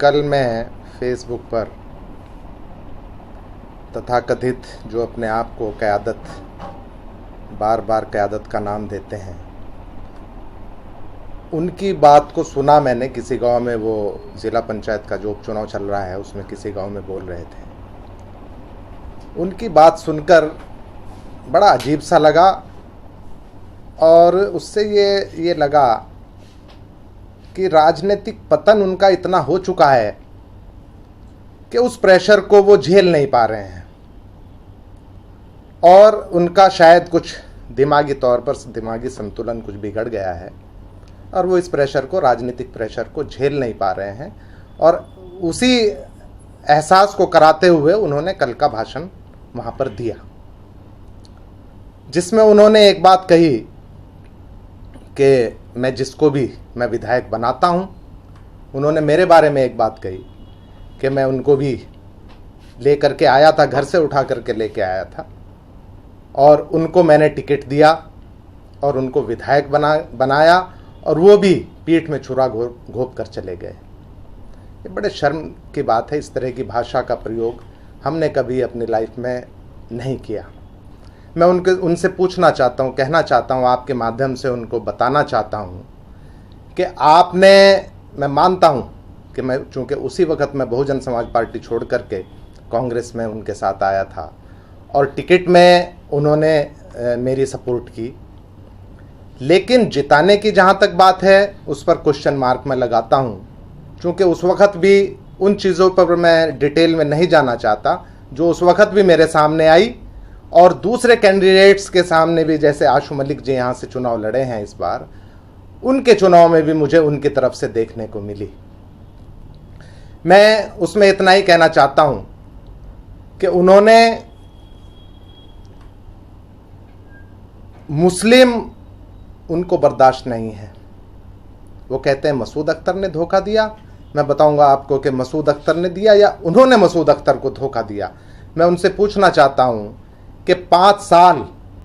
कल मैं फेसबुक पर तथाकथित जो अपने आप को क़यादत बार बार क़यादत का नाम देते हैं, उनकी बात को सुना मैंने। किसी गांव में वो ज़िला पंचायत का जो उपचुनाव चल रहा है उसमें किसी गांव में बोल रहे थे। उनकी बात सुनकर बड़ा अजीब सा लगा और उससे ये लगा कि राजनीतिक पतन उनका इतना हो चुका है कि उस प्रेशर को वो झेल नहीं पा रहे हैं और उनका शायद कुछ दिमागी तौर पर दिमागी संतुलन कुछ बिगड़ गया है और वो इस प्रेशर को, राजनीतिक प्रेशर को झेल नहीं पा रहे हैं। और उसी एहसास को कराते हुए उन्होंने कल का भाषण वहाँ पर दिया, जिसमें उन्होंने एक बात कही कि मैं जिसको भी मैं विधायक बनाता हूँ, उन्होंने मेरे बारे में एक बात कही कि मैं उनको भी ले करके आया था, घर से उठा करके लेके आया था और उनको मैंने टिकट दिया और उनको विधायक बनाया और वो भी पीठ में छुरा घोंप कर चले गए। ये बड़े शर्म की बात है। इस तरह की भाषा का प्रयोग हमने कभी अपनी लाइफ में नहीं किया। मैं उनसे पूछना चाहता हूँ, कहना चाहता हूँ, आपके माध्यम से उनको बताना चाहता हूँ कि मैं मानता हूँ कि मैं चूँकि उसी वक्त मैं बहुजन समाज पार्टी छोड़ करके कांग्रेस में उनके साथ आया था और टिकट में उन्होंने मेरी सपोर्ट की, लेकिन जिताने की जहाँ तक बात है उस पर क्वेश्चन मार्क मैं लगाता हूँ, चूँकि उस वक्त भी उन चीज़ों पर मैं डिटेल में नहीं जाना चाहता जो उस वक्त भी मेरे सामने आई और दूसरे कैंडिडेट्स के सामने भी, जैसे आशु मलिक जी यहाँ से चुनाव लड़े हैं इस बार, उनके चुनाव में भी मुझे उनकी तरफ से देखने को मिली। मैं उसमें इतना ही कहना चाहता हूँ कि उन्होंने मुस्लिम उनको बर्दाश्त नहीं है। वो कहते हैं मसूद अख्तर ने धोखा दिया। मैं बताऊंगा आपको कि मसूद अख्तर ने दिया या उन्होंने मसूद अख्तर को धोखा दिया। मैं उनसे पूछना चाहता हूं कि 5 साल